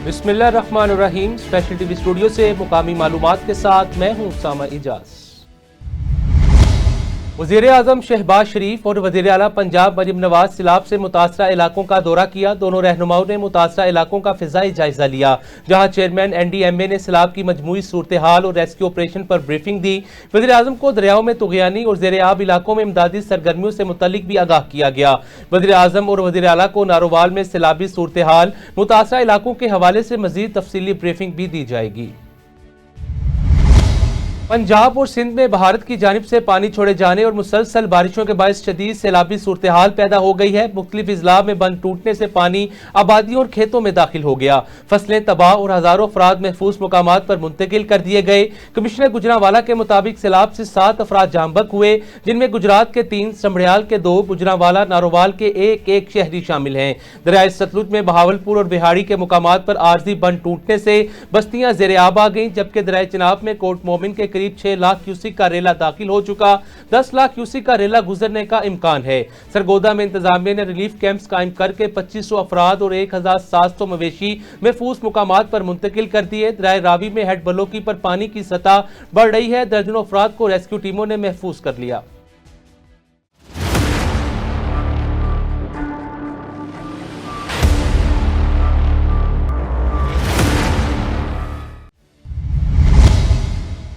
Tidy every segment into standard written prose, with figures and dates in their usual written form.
बिस्मिल्लाहिर्रहमानिर्रहीम। Special TV studio से मुकामी मालूमात के साथ मैं हूं उसामा इजाज। वज़ीर-ए-आज़म शहबाज शरीफ और वज़ीर-ए-आला पंजाब मरीम नवाज सैलाब से मुतासरा इलाकों का दौरा किया। दोनों रहनुमाओं ने मुतासरा इलाकों का फिजाई जायजा लिया, जहां चेयरमैन NDMA ने सैलाब की मजमूई सूरत हाल और रेस्क्यू ऑपरेशन पर ब्रीफिंग दी। वज़ीर-ए-आज़म को दरियाओं में तुग़यानी और ज़ेर-ए-आब इलाकों में इमदादी सरगर्मियों से मुतल्लिक भी आगाह किया गया। वज़ीर-ए-आज़म और वज़ीर-ए-आला को नारोवाल में सैलाबी सूरत हाल, मुतासरा इलाकों के हवाले से मजीद तफसीली ब्रीफिंग भी दी जाएगी। पंजाब और सिंध में भारत की जानिब से पानी छोड़े जाने और मुसलसल बारिशों के बायस शदीद सैलाबी सूरत हाल पैदा हो गई है। मुख्तलिफ इजला में बंद टूटने से पानी आबादियों और खेतों में दाखिल हो गया। फसलें तबाह और हजारों अफराद महफूज मुकामात पर मुंतकिल कर दिए गए। कमिश्नर गुजरांवाला के मुताबिक सैलाब से 7 अफराद जामबक हुए, जिनमें गुजरात के 3, समढ़ियाल के 2, गुजरांवाला नारोवाल के एक शहरी शामिल हैं। दरियाए सतलुज में बहावलपुर और बिहाड़ी के मुकामात पर आर्जी बंद टूटने से बस्तियां ज़ेर-ए-आब आ गईं, जबकि दरियाए चिनाब में कोट मोमिन के करीब 6 लाख क्यूसिक का रेला दाखिल हो चुका। 10 लाख क्यूसिक का रेला गुजरने का इम्कान है। सरगोदा में इंतजामिया ने रिलीफ कैंप्स कायम करके 2500 अफराद और 1700 मवेशी महफूज मुकामात पर मुंतकिल कर दिए। दरियाए रावी में हेड बलोकी पर पानी की सतह बढ़ रही है। दर्जनों अफराद को रेस्क्यू टीमों ने महफूज कर लिया।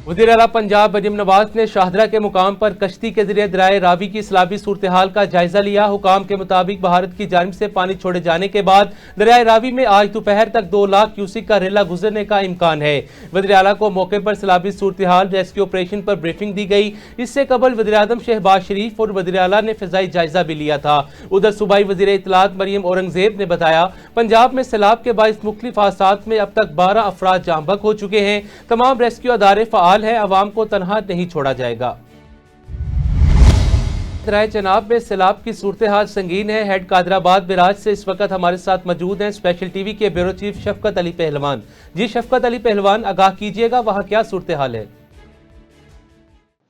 वज़ीर-ए-आला पंजाब मरीम नवाज ने शाहदरा के मुकाम पर कश्ती के जरिए दरियाए रावी की सैलाबी सूरत हाल का जायजा लिया। हुकाम के मुताबिक भारत की जानिब से पानी छोड़े जाने के बाद दरियाए रावी में आज दोपहर तक 2 लाख क्यूसिक का रेला गुजरने का इम्कान है। वज़ीर-ए-आला को मौके पर सैलाबी सूरत हाल, रेस्क्यू ऑपरेशन पर ब्रीफिंग दी गई। इससे कबल वज़ीर-ए-आज़म शहबाज शरीफ और वज़ीर-ए-आला ने फिजाई जायजा भी लिया था। उधर सूबाई वज़ीर इत्तलात मरियम औरंगज़ेब ने बताया, पंजाब में सैलाब के बाइस मुख्तलिफ हादसात में अब तक 12 अफराद जामबक हो चुके हैं। तमाम रेस्क्यू अदारे फ़आल है, अवाम को तनहा नहीं छोड़ा जाएगा। दरियाए चनाब में सैलाब की सूरत हाल संगीन है। हेड कादराबाद बिराज से इस वक्त हमारे साथ मौजूद हैं स्पेशल टीवी के ब्यूरो चीफ शफकत अली पहलवान। जी शफकत अली पहलवान, आगाह कीजिएगा, वहाँ क्या सूरत हाल है?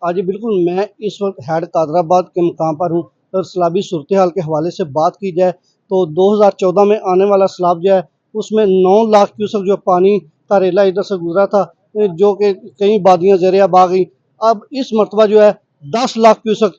आज बिल्कुल मैं इस वक्त हेड कादराबाद के मुकाम पर हूँ और सैलाबी सूरत हाल के हवाले से बात की जाए तो 2014 में आने वाला सैलाब जो है उसमें 9 लाख क्यूसेक जो पानी का रेला इधर से गुजरा था, जो कि कई वादियाँ ज़ेर-ए-आब आ गई। अब इस मरतबा जो है 10 लाख क्यूसेक,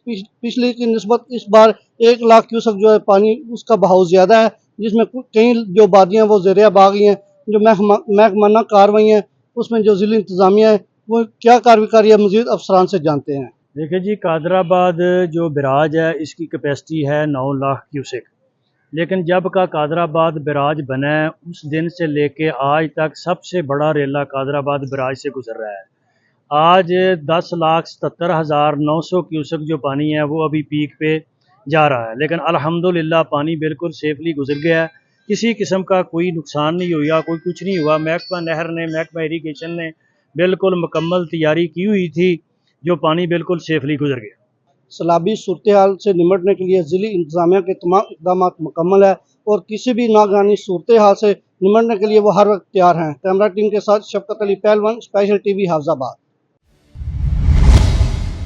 पिछले की निस्बत इस बार 1 लाख क्यूसेक जो है पानी उसका बहाव ज़्यादा है, जिसमें कई जो वादियाँ वो ज़ेर-ए-आब आ गई हैं। जो महकमाना कार्रवाई है उसमें जो ज़िला इंतज़ामिया है वो क्या कार्रवाई है, मज़ीद अफसरान से जानते हैं। देखिए जी, कादराबाद जो बिराज है इसकी कैपेसिटी है 9 लाख क्यूसेक, लेकिन जब का कादराबाद बिराज बना है उस दिन से लेके आज तक सबसे बड़ा रेला कादराबाद बिराज से गुजर रहा है। आज 10,77,900 क्यूसेक जो पानी है वो अभी पीक पे जा रहा है, लेकिन अल्हम्दुलिल्लाह पानी बिल्कुल सेफली गुजर गया है। किसी किस्म का कोई नुकसान नहीं हुआ, कोई कुछ नहीं हुआ। महकमा नहर ने, महकमा इरीगेशन ने बिल्कुल मुकम्मल तैयारी की हुई थी, जो पानी बिल्कुल सेफली गुजर गया। सैलाबी सूरत हाल से निमटने के लिए ज़िला इंतज़ामिया के तमाम इक़दाम मुकम्मल है और किसी भी नागहानी सूरत हाल से निमटने के लिए वो हर वक्त तैयार हैं। कैमरा टीम के साथ शफकत अली पहलवान, स्पेशल टीवी हाफिज़ाबाद।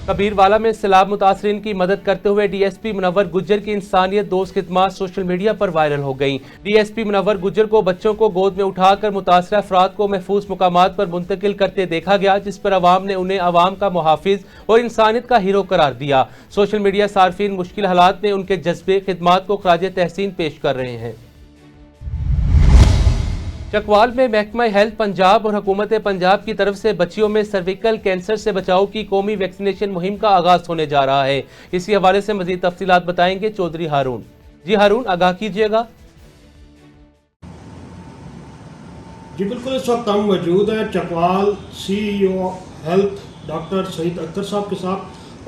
कबीरवाला में सैलाब मुतासरीन की मदद करते हुए DSP मुनव्वर गुज्जर की इंसानियत दोस्त खिदमात सोशल मीडिया पर वायरल हो गई। DSP मुनव्वर गुज्जर को बच्चों को गोद में उठाकर मुतासरा अफराद को महफूज मुकामात पर मुंतकिल करते देखा गया, जिस पर अवाम ने उन्हें अवाम का मुहाफिज और इंसानियत का हीरो करार दिया। सोशल मीडिया सार्फिन मुश्किल हालात में उनके जज्बे खिदमात को खराज तहसीन पेश कर रहे हैं। चकवाल में महकमा हेल्थ पंजाब और हुकूमत पंजाब की तरफ से बच्चियों में सर्विकल कैंसर से बचाव की कौमी वैक्सीनेशन मुहिम का आगाज होने जा रहा है। इसी हवाले से मजीद तफसीलात बताएंगे चौधरी हारून। जी हारून, आगाह कीजिएगा। जी बिल्कुल, इस वक्त हम मौजूद हैं Chakwal CEO health doctor Saeed Akhtar साहब के साथ,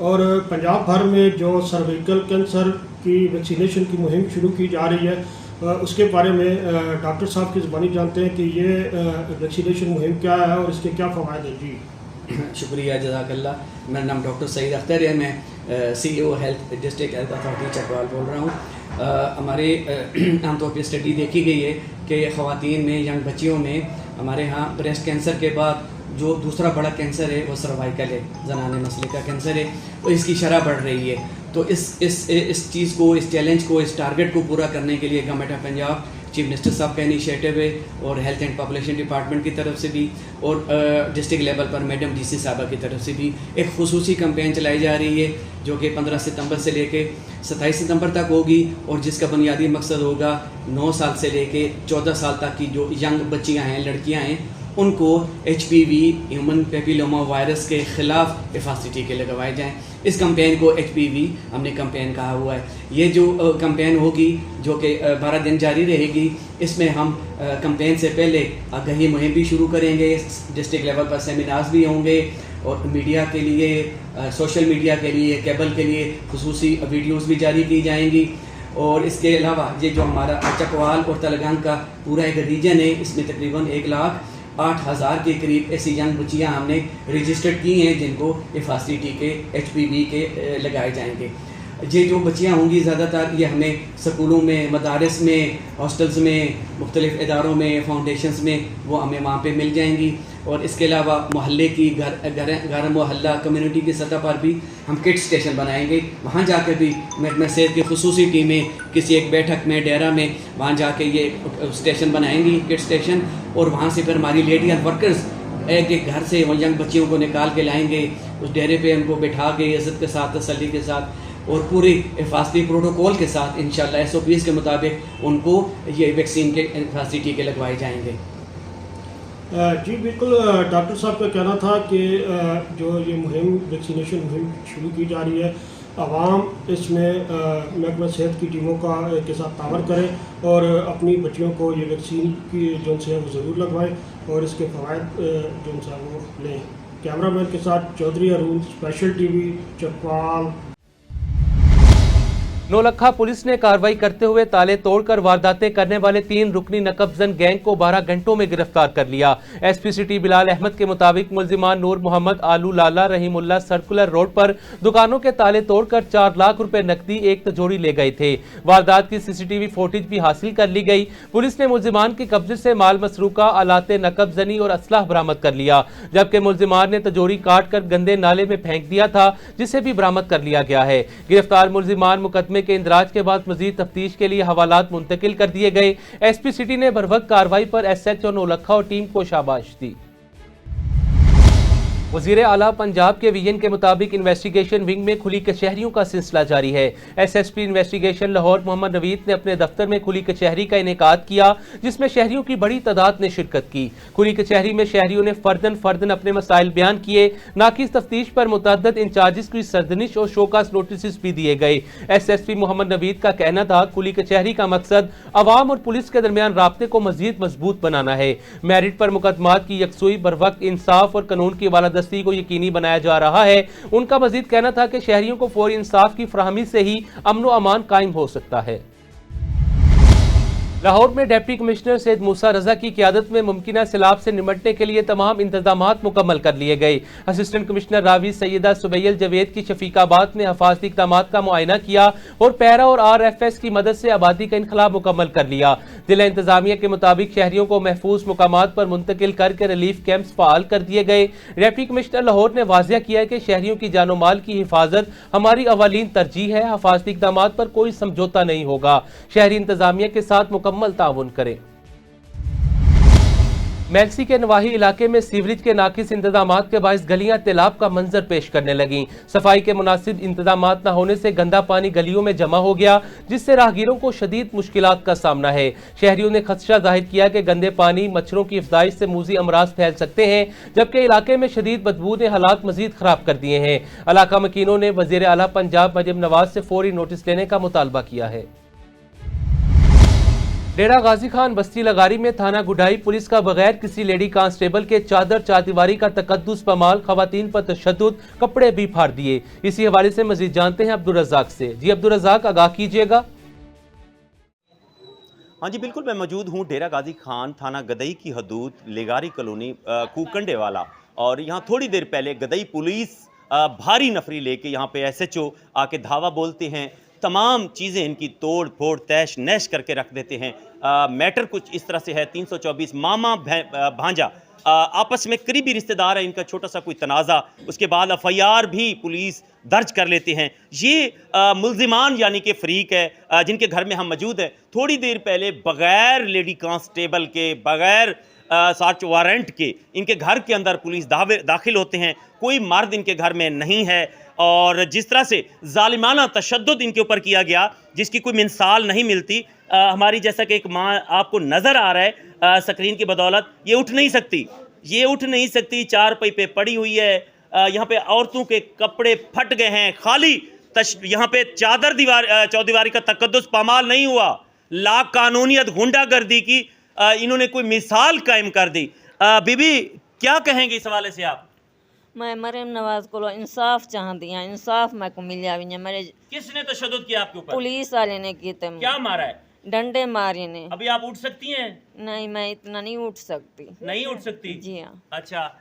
और पंजाब भर में जो सर्विकल कैंसर की वैक्सीनेशन की मुहिम शुरू की जा रही है उसके बारे में डॉक्टर साहब की ज़बानी जानते हैं कि ये वैक्सीनेशन मुहिम क्या है और इसके क्या फ़वाइद हैं। जी शुक्रिया, जज़ाकल्लाह। मेरा नाम डॉक्टर सईद अख्तर है, मैं CEO health district health authority Chakwal बोल रहा हूँ। हमारे आमतौर पर स्टडी देखी गई है कि ख़वातीन में, यंग बच्चियों में हमारे यहाँ ब्रेस्ट कैंसर के बाद जो दूसरा बड़ा कैंसर है वो सर्वाइकल है, ज़नाने मसले का कैंसर है, और इसकी शरह बढ़ रही है। तो इस चीज़ को, इस चैलेंज को, इस टारगेट को पूरा करने के लिए government of Punjab chief minister साहब का इनिशिएटिव है और हेल्थ एंड पॉपुलेशन डिपार्टमेंट की तरफ से भी और डिस्ट्रिक्ट लेवल पर मैडम डीसी साहबा की तरफ से भी एक खुसूसी कैंपेन चलाई जा रही है जो कि 15 सितंबर से लेके 27 सितंबर तक होगी और जिसका बुनियादी मकसद होगा 9 साल से लेके 14 साल तक की जो यंग बच्चियां हैं, लड़कियां हैं, उनको HPV ह्यूमन पेपिलोमा वायरस के ख़िलाफ़ हिफाजती टीके लगवाए जाएँ। इस कैंपेन को HPV हमने कैंपेन कहा हुआ है। ये जो कैंपेन होगी जो कि 12 दिन जारी रहेगी, इसमें हम कैंपेन से पहले आगाही मुहिम भी शुरू करेंगे, डिस्ट्रिक्ट लेवल पर सेमिनार्स भी होंगे और मीडिया के लिए, सोशल मीडिया के लिए, केबल के लिए खुसूसी वीडियोज़ भी जारी की जाएंगी। और इसके अलावा ये जो हमारा चकवाल और तलगान का पूरा एक रीजन है, इसमें तकरीबन 1,08,000 के करीब ऐसी यंग बच्चियाँ हमने रजिस्टर्ड की हैं जिनको हिफाजती टीके HPV के लगाए जाएंगे। ये जो बच्चियाँ होंगी ज़्यादातर ये हमें स्कूलों में, मदारस में, हॉस्टल्स में, मुख्तलिफ़ इदारों में, फाउंडेशंस में वो हमें वहाँ पे मिल जाएंगी। और इसके अलावा मोहल्ले की घर मोहल्ला कम्युनिटी की सतह पर भी हम किट स्टेशन बनाएंगे। वहाँ जाकर भी महकमा सेहत की खुसूसी टीमें किसी एक बैठक में, डेरा में, वहाँ जाके ये स्टेशन बनाएंगी, किट स्टेशन, और वहाँ से फिर हमारी लेडी हेल्थ वर्कर्स एक एक घर से वो यंग बच्चियों को निकाल के लाएंगे, उस डेरे पे उनको बिठा के इज़्ज़त के साथ, तसल्ली के साथ और पूरी हिफाजती प्रोटोकॉल के साथ इंशाअल्लाह SOPs के मुताबिक उनको ये वैक्सीन के हिफाजती टीके लगवाए जाएंगे। जी बिल्कुल, डॉक्टर साहब का कहना था कि जो ये मुहिम, वैक्सीनेशन मुहिम शुरू की जा रही है, आवाम इसमें महकमा सेहत की टीमों के साथ तावर करें और अपनी बच्चियों को ये वैक्सीन की जो है वो ज़रूर लगवाएं और इसके फ़वाइद जो है वो लें। कैमरामैन के साथ Chaudhry Arun, special TV, Chakwal. Naulakha police ने कार्रवाई करते हुए ताले तोड़कर वारदातें करने वाले 3 रुकनी नकबजन गैंग को 12 घंटों में गिरफ्तार कर लिया। SP सिटी बिलाल अहमद के मुताबिक मुल्जिमान नूर मोहम्मद, आलू लाला, रहीमुल्ला सर्कुलर रोड पर दुकानों के ताले तोड़कर 4 लाख रुपए नकदी, एक तिजोरी ले गए थे। वारदात की CCTV फुटेज भी हासिल कर ली गई। पुलिस ने मुल्जिमान के कब्जे से माल मसरूका, आलाते नकबजनी और असलाह बरामद कर लिया, जबकि मुल्जिमान ने तिजोरी काट कर गंदे नाले में फेंक दिया था, जिसे भी बरामद कर लिया गया है। गिरफ्तार मुल्जिमान मुकदमे के इंदराज के बाद मजीद तफ्तीश के लिए हवालात मुंतकिल कर दिए गए। SP सिटी ने बरवक्त कार्रवाई पर SHO नौलखा और टीम को शाबाश दी। वज़ीर आला पंजाब के VN के मुताबिक इन्वेस्टिगेशन विंग में खुली कचहरियों का सिलसिला जारी है। SSP इन्वेस्टिगेशन लाहौर मोहम्मद नवीद ने अपने दफ्तर में खुली कचहरी का इनेकाद किया, जिसमें शहरियों की बड़ी तादाद ने शिरकत की। खुली कचहरी में शहरियों ने फर्दन अपने मसाइल बयान किए। नाकिस तफ्तीश पर मुतअद्दिद इंचार्जिस की सरदनिश और शोकास नोटिस भी दिए गए। SSP मोहम्मद नवीद का कहना था, खुली कचहरी का मकसद अवाम और पुलिस के दरमियान राब्ते को मजीद मजबूत बनाना है। मेरिट पर मुकदमात की यकसुई, बरवक्त इंसाफ और कानून की बालादस्ती को यकीनी बनाया जा रहा है। उनका मजीद कहना था कि शहरियों को फौरी इंसाफ की फराहमी से ही अमन व अमान कायम हो सकता है। लाहौर में डिप्टी कमिश्नर सैयद मूसा रजा की क़यादत में मुमकिना सैलाब से निपटने के लिए तमाम इंतजामात मुकम्मल कर लिए गए। असिस्टेंट कमिश्नर रावी सैयदा सुबैल जवेद की शफीकाबाद में हिफाजती इक़दामात का मुआयना किया और पैरा और RFS की मदद से आबादी का इनखला मुकम्मल कर लिया। जिला इंतजामिया के मुताबिक शहरियों को महफूज मुकामात पर मुंतकिल करके रिलीफ कैंप्स फाल कर दिए गए। डिप्टी कमिश्नर लाहौर ने वाज़िया किया कि शहरियों की जानो माल की हिफाजत हमारी अवलीन तरजीह है। हिफाजती इक़दामात पर कोई समझौता नहीं होगा। शहरी इंतजामिया के साथ मुकम्मल ताउन करें। मेलसी के नवाही इलाके में सीवरेज के नाकिस इंतजामात के बायस गलियां तेलाब का मंजर पेश करने लगीं। सफाई के मुनासिब इंतजामात न होने से गंदा पानी गलियों में जमा हो गया, जिससे राहगीरों को शदीद मुश्किलात का सामना है। शहरियों ने खदशा जाहिर किया कि गंदे पानी मच्छरों की अफजाइश से मूजी अमराज फैल सकते हैं, जबकि इलाके में शदीद बदबू ने हालात मजीद खराब कर दिए हैं। इलाका मकीनों ने वजीर आला पंजाब मरियम नवाज से फौरी नोटिस लेने का मुतालबा किया है। डेरा गाजी खान बस्ती लगारी में थाना गुडाई पुलिस का बगैर किसी लेडी कांस्टेबल के चादर चारदीवारी का तकद्दुस पमाल, खवातीन पर तशद्दुद, कपड़े भी फाड़ दिए। इसी हवाले से मजीद जानते हैं अब्दुल रज़ाक से। जी अब्दुल रज़ाक, आगाह कीजिएगा। हाँ जी बिल्कुल, मैं मौजूद हूँ डेरा गाजी खान थाना गदई की हदूद लेगारी कॉलोनी कूकंडे वाला, और यहाँ थोड़ी देर पहले गदई पुलिस भारी नफरी लेके यहाँ पे SHO आके धावा बोलते हैं। तमाम चीज़ें इनकी तोड़ फोड़ तैश नैश करके रख देते हैं। मैटर कुछ इस तरह से है, 324 मामा भांजा आपस में करीबी रिश्तेदार है, इनका छोटा सा कोई तनाज़ा, उसके बाद FIR भी पुलिस दर्ज कर लेते हैं। ये मुल्जिमान यानी कि फ़रीक है जिनके घर में हम मौजूद हैं। थोड़ी देर पहले बग़ैर लेडी कांस्टेबल के, बग़ैर सर्च वारंट के इनके घर के अंदर पुलिस दाखिल होते हैं। कोई मर्द इनके घर में नहीं है और जिस तरह से जालिमाना तशद्दुद इनके ऊपर किया गया जिसकी कोई मिसाल नहीं मिलती। हमारी जैसा कि एक माँ आपको नज़र आ रहा है स्क्रीन की बदौलत, ये उठ नहीं सकती, चारपाई पे पड़ी हुई है। यहाँ पे औरतों के कपड़े फट गए हैं, खाली यहाँ पे चौदीवारी का तकद्दुस पामाल नहीं हुआ, ला कानूनियत गुंडागर्दी की इन्होंने कोई मिसाल कायम कर दी। बीबी क्या कहेंगे इस हवाले से आप? मैं मरियम नवाज को इंसाफ चाहती हूँ, इंसाफ मैं को मिल जाए। मेरे किसने तशद्दुद किया आपके ऊपर? पुलिस वाले ने किए थे। क्या मारा है? डंडे मारे ने। अभी आप उठ सकती हैं? नहीं, मैं इतना नहीं उठ सकती। नहीं उठ सकती? जी हाँ। अच्छा,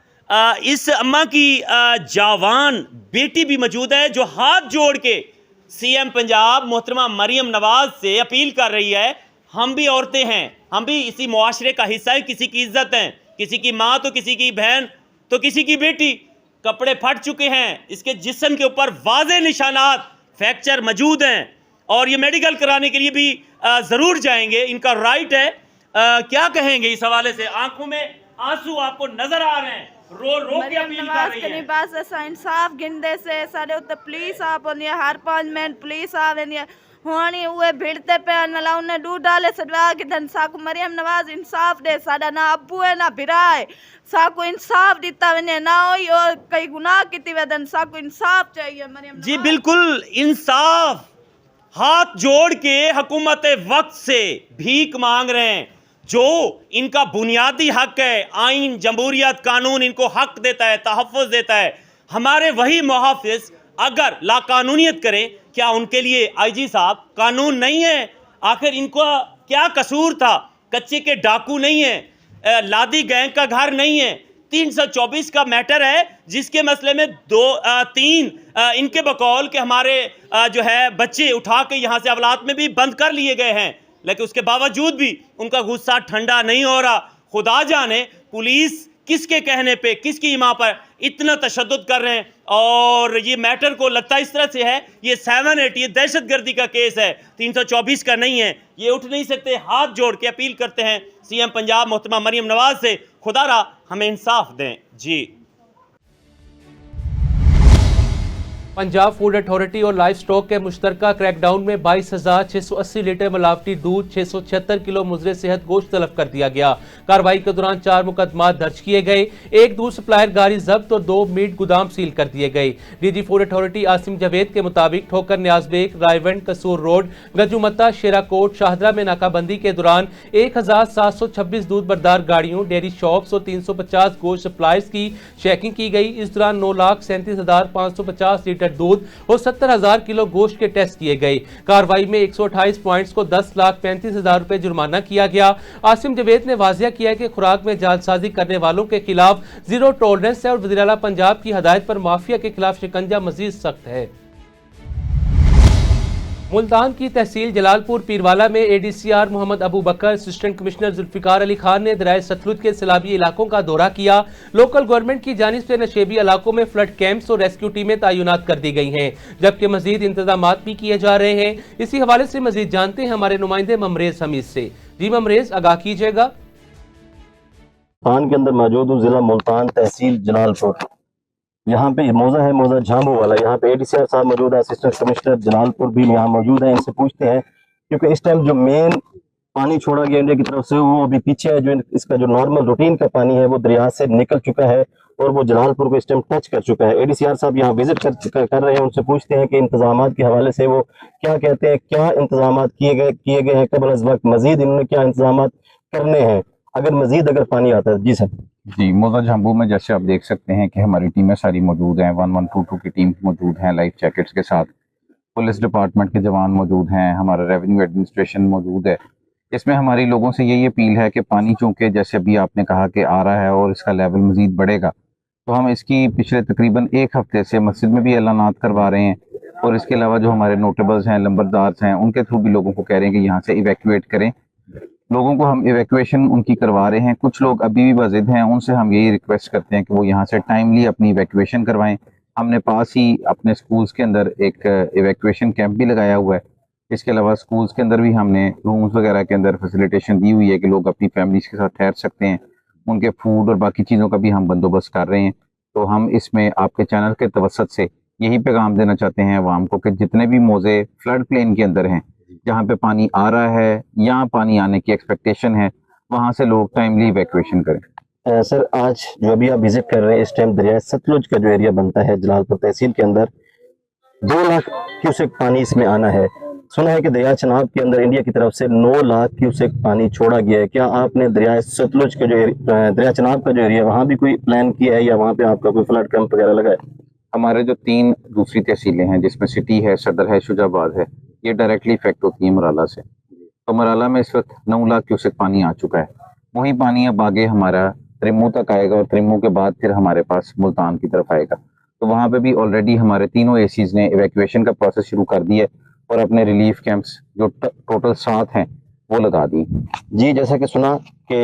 इस अम्मा की जवान बेटी भी मौजूद है जो हाथ जोड़ के CM पंजाब मोहतरमा मरियम नवाज से अपील कर रही है, हम भी औरतें हैं, हम भी इसी मुआशरे का हिस्सा है, किसी की इज्जत है, किसी की माँ तो किसी की बहन तो किसी की बेटी। कपड़े फट चुके हैं, इसके जिस्म के ऊपर वाज़े निशानात फ्रैक्चर मौजूद हैं और ये मेडिकल कराने के लिए भी ज़रूर जाएंगे, इनका राइट है। क्या कहेंगे इस हवाले से? आंखों में आंसू आपको नजर आ रहे हैं, रो के अपील कर रही है। बस असा इंसाफ गिनदे से साडे उत्ते पुलिस आप हर 5 मिनट पुलिस आवे होनी उहे भिड़ते पे नला उन्हें डू डाले सदवा के धन साकु मरियम नवाज इंसाफ दे। साडा ना अब्बू है ना भिरा है, साकु इंसाफ दिता वने ना होई और कई गुनाह कीती वे धन साकु इंसाफ चाहिए मरियम। जी बिल्कुल, इंसाफ। हाथ जोड़ के हुकूमत वक्त से भीख मांग रहे हैं, जो इनका बुनियादी हक है। आइन, जमहूरियत, कानून इनको हक देता है, तहफ़्फ़ुज़ देता है। हमारे वही मुहाफ़िज़ अगर लाकानूनियत करें, क्या उनके लिए IG साहब कानून नहीं है? आखिर इनको क्या कसूर था? कच्चे के डाकू नहीं है, लादी गैंग का घर नहीं है, 324 का मैटर है जिसके मसले में 2-3 इनके बकौल के हमारे जो है बच्चे उठा के यहाँ से अवलात में भी बंद कर लिए गए हैं, लेकिन उसके बावजूद भी उनका गुस्सा ठंडा नहीं हो रहा। खुदा जाने पुलिस किसके कहने पे, किसकी इमा पर इतना तशद्दुद कर रहे हैं। और ये मैटर को लगता इस तरह से है ये 7-8 ये दहशतगर्दी का केस है, 324 का नहीं है। ये उठ नहीं सकते। हाथ जोड़ के अपील करते हैं CM पंजाब मोहतरमा मरियम नवाज से, खुदारा हमें इंसाफ दें। जी। पंजाब फूड अथॉरिटी और लाइफ स्टॉक के मुश्तरका क्रैकडाउन में 22,680 लीटर मिलावटी दूध, 676 किलो मुजरे सेहत गोश्त तलब कर दिया गया। कार्रवाई के दौरान 4 मुकदमा दर्ज किए गए, 1 दूध सप्लायर गाड़ी जब्त और 2 मीट गोदाम सील कर दिए गए। DG food authority Asim Javed के मुताबिक ठोकर न्याजबेग, रायवंड, कसूर रोड, गजुमत्ता, शेराकोट, शाहदरा में नाकाबंदी के दौरान 1726 दूध बरदार गाड़ियों, डेयरी शॉप्स और 350 गोश्त सप्लायर्स की चेकिंग की गई। इस दौरान 9,37,550 लीटर दूध और 70,000 किलो गोश्त के टेस्ट किए गए। कार्रवाई में 128 पॉइंट्स को 10,35,000 रुपए जुर्माना किया गया। आसिम जावेद ने वाजिया किया कि खुराक में जालसाजी करने वालों के खिलाफ जीरो टॉलरेंस है और वज़ीर आला पंजाब की हदायत पर माफिया के खिलाफ शिकंजा मजीद सख्त है। मुल्तान की तहसील जलालपुर पीरवाला में ADCR मोहम्मद अबू बकर, असिस्टेंट कमिश्नर जुल्फिकार अली खान ने दरियाए सतलुज के सैलाबी इलाकों का दौरा किया। लोकल गवर्नमेंट की जानिब से नशेबी इलाकों में फ्लड कैंप्स और रेस्क्यू टीमें तैनात कर दी गई हैं, जबकि मजीद इंतजाम भी किए जा रहे हैं। इसी हवाले से मजीद जानते हैं हमारे नुमाइंदे ममरेज हमीद से। जी ममरेज, आगाह कीजिएगा। मुल्तान के अंदर मौजूद हूँ, जिला मुल्तान, तहसील जलालपुर। यहाँ पे मौजा है, मौजा झांबू वाला। यहाँ पे ADCR साहब मौजूद है, असिस्टेंट कमिश्नर जलालपुर भी यहाँ मौजूद है। इनसे पूछते हैं क्योंकि इस टाइम जो मेन पानी छोड़ा गया इंडिया की तरफ से वो अभी पीछे है। जो इसका जो नॉर्मल रूटीन का पानी है वो दरिया से निकल चुका है और वो जलालपुर को इस टाइम टच कर चुका है। ADCR साहब यहाँ विजिट कर रहे हैं। उनसे पूछते हैं कि इंतजाम के हवाले से वो क्या कहते हैं, क्या इंतजाम किए गए हैं कबल अज़ वक्त, मजीद इन्होंने क्या इंतजाम करने हैं अगर पानी आता है। जी सर। जी, मौजा झांबू में जैसे आप देख सकते हैं कि हमारी टीमें सारी मौजूद हैं, 1122 की टीम मौजूद हैं लाइफ जैकेट्स के साथ। पुलिस डिपार्टमेंट के जवान मौजूद हैं, हमारा रेवेन्यू एडमिनिस्ट्रेशन मौजूद है। इसमें हमारी लोगों से यही अपील है कि पानी चूँकि जैसे अभी आपने कहा कि आ रहा है और इसका लेवल मज़ीद बढ़ेगा, तो हम इसकी पिछले तकरीबन 1 हफ्ते से मस्जिद में भी ऐलानात करवा रहे हैं और इसके अलावा जो हमारे नोटेबल्स हैं, लंबरदार्स हैं, उनके थ्रू भी लोगों को कह रहे हैं कि यहाँ से इवैक्यूएट करें। लोगों को हम इवैक्यूएशन उनकी करवा रहे हैं। कुछ लोग अभी भी वाजिद हैं, उनसे हम यही रिक्वेस्ट करते हैं कि वो यहाँ से टाइमली अपनी इवैक्यूएशन करवाएं। हमने पास ही अपने स्कूल्स के अंदर एक इवैक्यूएशन कैंप भी लगाया हुआ है। इसके अलावा स्कूल्स के अंदर भी हमने रूम्स वगैरह के अंदर फैसिलिटेशन दी हुई है कि लोग अपनी फैमिलीज के साथ ठहर सकते हैं। उनके फूड और बाकी चीज़ों का भी हम बंदोबस्त कर रहे हैं। तो हम इसमें आपके चैनल के तवसत से यही पैगाम देना चाहते हैं अवाम को कि जितने भी मौजे फ्लड प्लेन के अंदर हैं, जहाँ पे पानी आ रहा है या पानी आने की एक्सपेक्टेशन है, वहाँ से लोग टाइमली इवैक्यूएशन करें। सर, आज जो अभी आप विजिट कर रहे हैं, इस टाइम दरिया सतलुज का जो एरिया बनता है जलालपुर तहसील के अंदर 2 लाख क्यूसेक पानी इसमें आना है। सुना है कि दरिया चनाब के अंदर इंडिया की तरफ से 9 लाख क्यूसेक पानी छोड़ा गया है। क्या आपने दरिया सतलुज के जो दरिया चनाब का जो एरिया वहाँ भी कोई प्लान किया है या वहाँ पे आपका कोई फ्लड कैंप वगैरह लगा है? हमारे जो 3 दूसरी तहसीलें हैं जिसमें सिटी है, सदर है, शुजाबाद है, ये डायरेक्टली इफेक्ट होती है मराला से। तो मराला में इस वक्त 9 लाख क्यूसेक पानी आ चुका है। वही पानी अब आगे हमारा त्रिम्मू तक आएगा और त्रिम्मू के बाद फिर हमारे पास मुल्तान की तरफ आएगा। तो वहाँ पे भी ऑलरेडी हमारे तीनों एसीज ने इवैक्यूएशन का प्रोसेस शुरू कर दिया है और अपने रिलीफ कैंप्स जो टोटल 7 हैं वो लगा दी। जी, जैसा कि सुना कि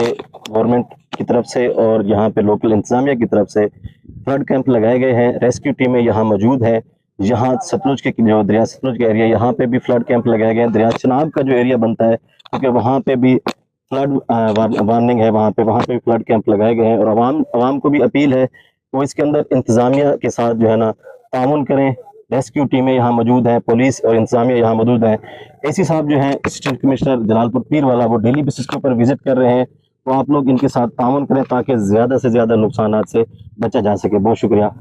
गवर्नमेंट की तरफ से और यहाँ पे लोकल इंतजामिया की तरफ से फ्लड कैंप लगाए गए हैं। रेस्क्यू टीमें यहाँ मौजूद है। यहाँ सतलुज के जो दरिया सतलुज का एरिया, यहाँ पे भी फ्लड कैंप लगाए गए हैं। दरिया चनाब का जो एरिया बनता है, क्योंकि वहाँ पे भी फ्लड वार्निंग है, वहाँ पे भी फ्लड कैंप लगाए गए हैं। और आवाम को भी अपील है वो इसके अंदर इंतजामिया के साथ जो है ना ताउन करें। रेस्क्यू टीमें यहाँ मौजूद हैं, पुलिस और इंतजामिया यहाँ मौजूद हैं। एसी साहब जो हैं असिस्टेंट कमिश्नर जलालपुर पीरवाला, वो डेली बेसिस के ऊपर विजिट कर रहे हैं। तो आप लोग इनके साथ ताउन करें ताकि ज़्यादा से ज़्यादा नुकसानात से बचा जा सके। बहुत शुक्रिया।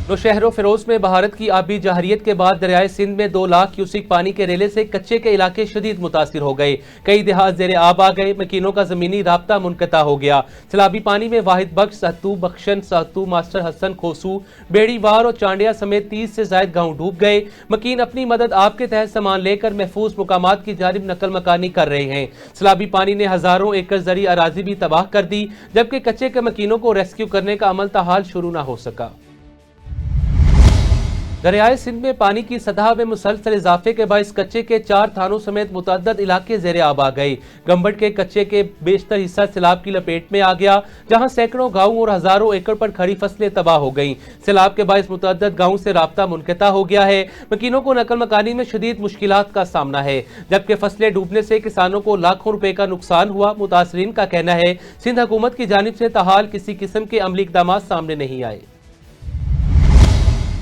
नौशहर फिरोज में बहारत की आबी जहरियत के बाद दरियाए सिंध में 2 लाख क्यूसिक पानी के रेले से कच्चे के इलाके शदीद मुतासिर हो गए। कई देहात ज़ेरे आब आ गए। मकीनों का जमीनी राब्ता मुनक़ता हो गया। सैलाबी पानी में वाहिद बख्श, सहतू, बख्शन, सहतू, मास्टर हसन, खोसू, बेड़ीवार और चांडिया समेत 30 से ज्यादा गाँव डूब गए। मकीन अपनी मदद आप के तहत सामान लेकर महफूज मुकामात की जानिब नकल मकानी कर रहे हैं। सैलाबी पानी ने हजारों एकड़ जरी अराजी भी तबाह कर दी, जबकि कच्चे के मकीनों को रेस्क्यू करने का अमल ताहाल शुरू न हो सका। दरियाए सिंध में पानी की सतह में मुसलसल इजाफे के बायस कच्चे के 4 थानों समेत मुतअद्दिद इलाके ज़ेरे आब आ गए। गंबट के कच्चे के बेशतर हिस्सा सैलाब की लपेट में आ गया, जहां सैकड़ों गाँव और हजारों एकड़ पर खड़ी फसलें तबाह हो गईं। सैलाब के बायस मुतअद्दिद गाँव से राब्ता मुनक़ता हो गया है। मकीनों को नकल मकानी में शदीद मुश्किलात का सामना है, जबकि फसलें डूबने से किसानों को लाखों रुपए का नुकसान हुआ। मुतासरीन का कहना है सिंध हुकूमत की जानिब से ताहाल किसी किस्म के अमली इक़दाम सामने नहीं आए।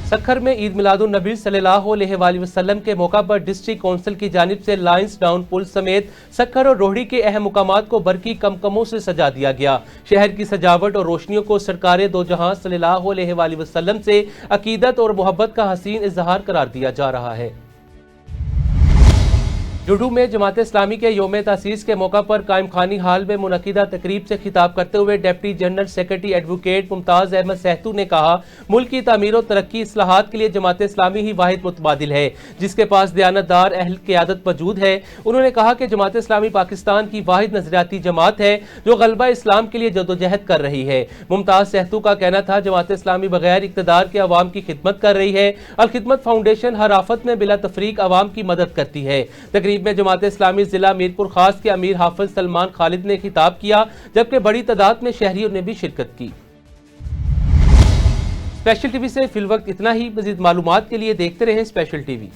सक्खर में ईद मिलादुन नबी सल्लल्लाहु अलैहि वसल्लम के मौका पर डिस्ट्रिक्ट काउंसिल की जानिब से लायंस डाउन पुल समेत सक्खर और रोहड़ी के अहम मुकामात को बरकी कमकमों से सजा दिया गया। शहर की सजावट और रोशनियों को सरकार दो जहां सल्लल्लाहु अलैहि वसल्लम से अकीदत और मोहब्बत का हसीन इजहार करार दिया जा रहा है। जुडू में जमात इस्लामी के योम तासीस के मौका पर कायम खानी हाल में मुनक़िदा तकरीब से खिताब करते हुए deputy general secretary advocate Mumtaz Ahmed Sahtu ने कहा, मुल्क की तामीर और तरक्की इस्लाहात के लिए जमात इस्लामी ही वाहिद मुतबादिल है जिसके पास दयानतदार अहल क़यादत मौजूद है। उन्होंने कहा कि जमात इस्लामी पाकिस्तान की वाहिद नजरियाती जमात है जो गलबा इस्लाम के लिए जदोजहद कर रही है। मुमताज़ सहतू का कहना था, जमात इस्लामी बगैर इक़्तिदार के अवाम की खिदमत कर रही है। अल खिदमत फाउंडेशन हर आफत में बिला तफरीक अवाम की मदद करती है। तकरीब में जमात इस्लामी जिला मीरपुर खास के अमीर हाफिज सलमान खालिद ने खिताब किया, जबकि बड़ी तादाद में शहरियों ने भी शिरकत की। स्पेशल टीवी से फिल वक्त इतना ही। मजीद मालूमात के लिए देखते रहें स्पेशल टीवी।